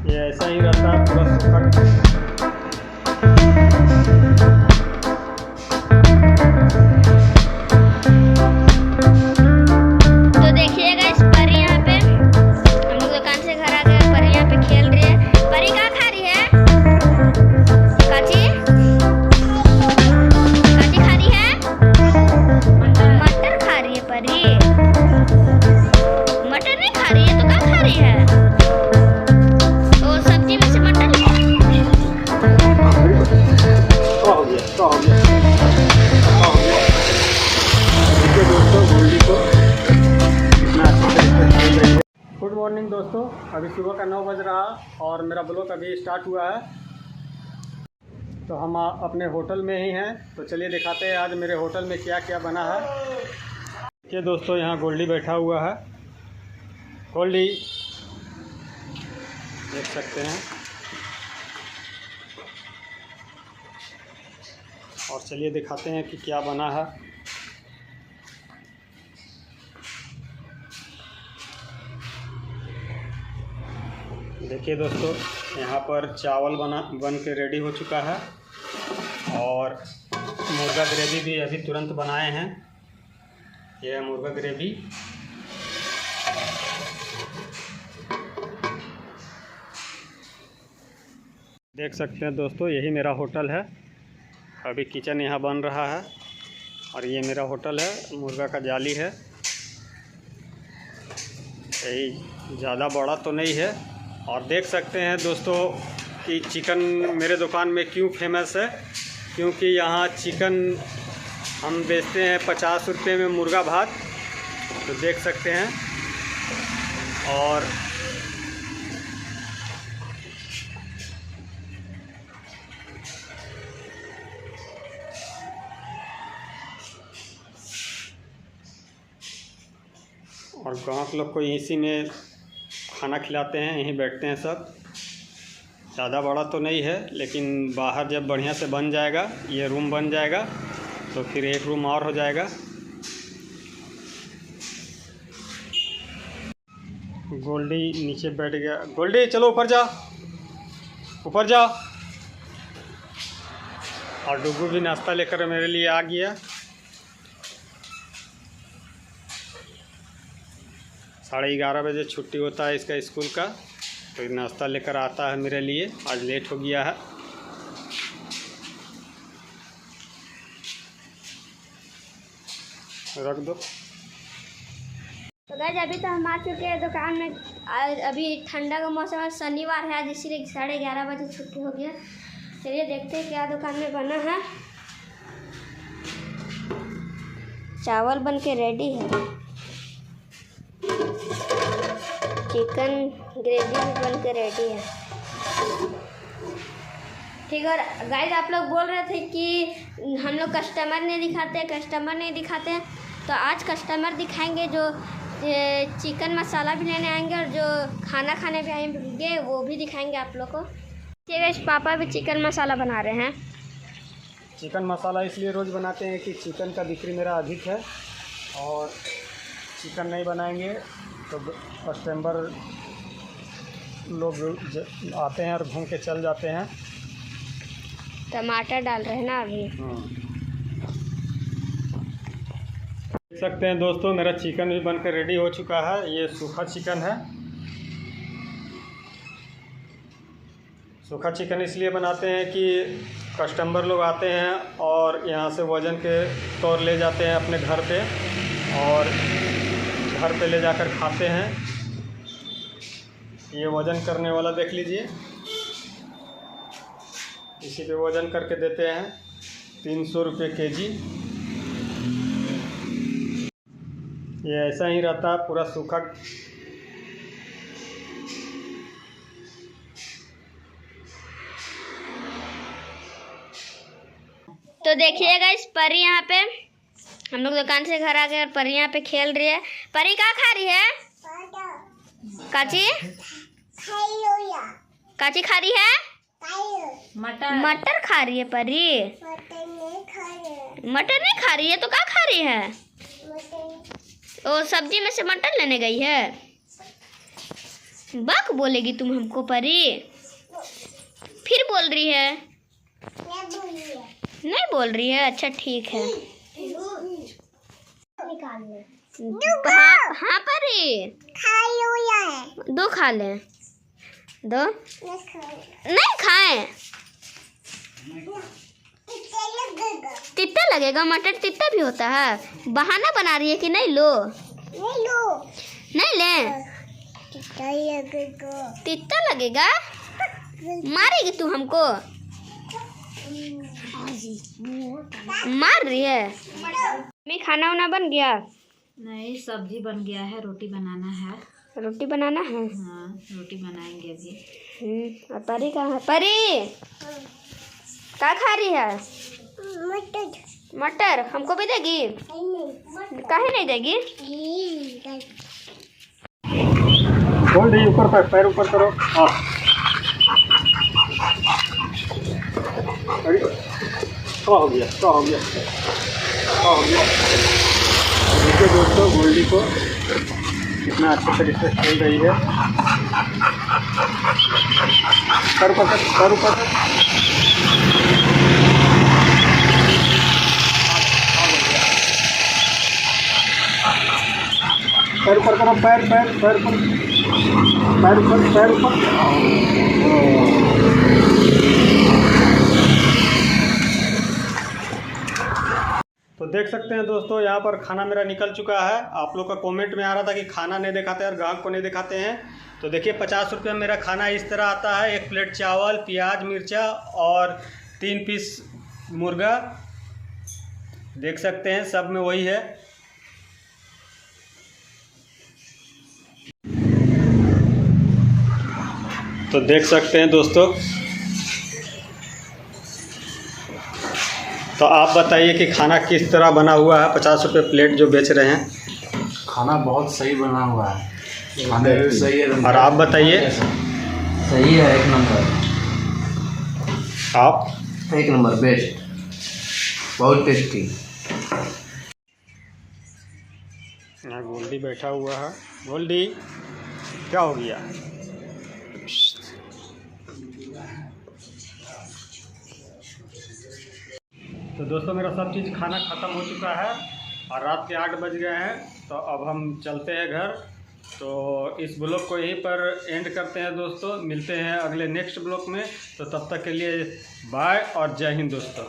ये ऐसा ही रहता है पूरा सूखा। तो देखिएगा इस परी यहाँ पे हम लोग दुकान से घर आ गए। परी यहाँ पे खेल रही है। परी क्या खा रही है? काची काची खा रही है? मटर खा रही है परी। मटर नहीं खा रही है तो क्या खा रही है? सब्जी में से मटर गुड मॉर्निंग दोस्तों, अभी सुबह का 9 बज रहा और मेरा ब्लॉग अभी स्टार्ट हुआ है। तो हम अपने होटल में ही हैं, तो चलिए दिखाते हैं आज मेरे होटल में क्या क्या बना है। देखिए दोस्तों, यहाँ गोल्डी बैठा हुआ है। गोल्डी देख सकते हैं। और चलिए दिखाते हैं कि क्या बना है। देखिए दोस्तों, यहाँ पर चावल बन के रेडी हो चुका है और मुर्गा ग्रेवी भी अभी तुरंत बनाए हैं। यह है मुर्गा ग्रेवी। देख सकते हैं दोस्तों, यही मेरा होटल है। अभी किचन यहाँ बन रहा है और ये मेरा होटल है। मुर्गा का जाली है। यही ज़्यादा बड़ा तो नहीं है। और देख सकते हैं दोस्तों कि चिकन मेरे दुकान में क्यों फेमस है, क्योंकि यहाँ चिकन हम बेचते हैं 50 रुपये में मुर्गा भात। तो देख सकते हैं। और गाँव लोग को इसी में खाना खिलाते हैं, यहीं बैठते हैं सब। ज़्यादा बड़ा तो नहीं है, लेकिन बाहर जब बढ़िया से बन जाएगा, ये रूम बन जाएगा, तो फिर एक रूम और हो जाएगा। गोल्डी नीचे बैठ गया। गोल्डी चलो ऊपर जा, ऊपर जा। और डुगू भी नाश्ता लेकर मेरे लिए आ गया। 11:30 बजे छुट्टी होता है इसका स्कूल का, तो नाश्ता लेकर आता है मेरे लिए। आज लेट हो गया है। रख दो। तो गाइस अभी तो हम आ चुके हैं दुकान में। अभी ठंडा का मौसम है, शनिवार है आज, इसीलिए 11:30 बजे छुट्टी हो गया। चलिए देखते हैं क्या दुकान में बना है। चावल बन के रेडी है। चिकन ग्रेवी भी बन के रेडी है। ठीक है गाइस, आप लोग बोल रहे थे कि हम लोग कस्टमर नहीं दिखाते, तो आज कस्टमर दिखाएंगे जो चिकन मसाला भी लेने आएंगे और जो खाना खाने भी आएंगे वो भी दिखाएंगे आप लोग को। ठीक है, पापा भी चिकन मसाला बना रहे हैं। चिकन मसाला इसलिए रोज़ बनाते हैं कि चिकन का बिक्री मेरा अधिक है, और चिकन नहीं बनाएंगे तो कस्टमर लोग आते हैं और घूम के चल जाते हैं। टमाटर डाल रहे हैं ना अभी। देख सकते हैं दोस्तों, मेरा चिकन भी बनकर रेडी हो चुका है। ये सूखा चिकन है। सूखा चिकन इसलिए बनाते हैं कि कस्टमर लोग आते हैं और यहाँ से वज़न के तौर ले जाते हैं अपने घर पे, और घर पे ले जाकर खाते हैं। ये वज़न करने वाला देख लीजिए, इसी पे वज़न करके देते हैं 300 रुपये केजी। ये ऐसा ही रहता है पूरा सूखा। तो देखिएगा इस परी यहाँ पे हम लोग दुकान से घर आ गए और परी यहाँ पे खेल रही है। परी क्या खा रही है? काची काची खा रही है? मटर खा रही है परी। मटर नहीं खा रही है तो क्या खा रही है? वो सब्जी में से मटर लेने गई है। बक बोलेगी तुम हमको परी? फिर बोल रही है? नहीं बोल रही है। अच्छा ठीक है। हाँ परी, दो खा ले। दो नहीं खाए, तित्ता लगेगा। मटर तित्ता भी होता है। बहाना बना रही है कि नहीं लो। नहीं ले, तित्ता लगेगा। मारेगी तू हमको? मार रही है। मम्मी खाना वाना बन गया? नहीं, सब्जी बन गया है, रोटी बनाना है। रोटी बनाना है? हाँ, रोटी बनाएंगे अभी। और परी कहाँ है? परी क्या खा रही है? मटर हमको भी देगी? काहे नहीं देगी? बोल रही ऊपर पर, पैर ऊपर करो। हाँ, अरे क्या हो गया, क्या हो गया, क्या हो गया? देखिए दोस्तों, गोल्डी को कितना अच्छे तरीके से खेल रही है। पैर ऊपर कर, पैर ऊपर कर। पैर ऊपर करो, पैर पैर पैर ऊपर, पैर ऊपर, पैर ऊपर। तो देख सकते हैं दोस्तों, यहाँ पर खाना मेरा निकल चुका है। आप लोग का कमेंट में आ रहा था कि खाना नहीं दिखाते और ग्राहक को नहीं दिखाते हैं। तो देखिए 50 रुपये में मेरा खाना इस तरह आता है। 1 प्लेट चावल, प्याज, मिर्चा और 3 पीस मुर्गा। देख सकते हैं सब में वही है। तो देख सकते हैं दोस्तों, तो आप बताइए कि खाना किस तरह बना हुआ है। 50 रुपये प्लेट जो बेच रहे हैं। खाना बहुत सही बना हुआ है। खाने भी सही है। और आप बताइए? सही है, 1 नंबर। आप? 1 नंबर, बेस्ट, बहुत टेस्टी। गोल्डी बैठा हुआ है। गोल्डी क्या हो गया? तो दोस्तों, मेरा सब चीज़ खाना ख़त्म हो चुका है और रात के 8 बज गए हैं। तो अब हम चलते हैं घर। तो इस ब्लॉग को यहीं पर एंड करते हैं दोस्तों। मिलते हैं अगले नेक्स्ट ब्लॉग में। तो तब तक के लिए बाय और जय हिंद दोस्तों।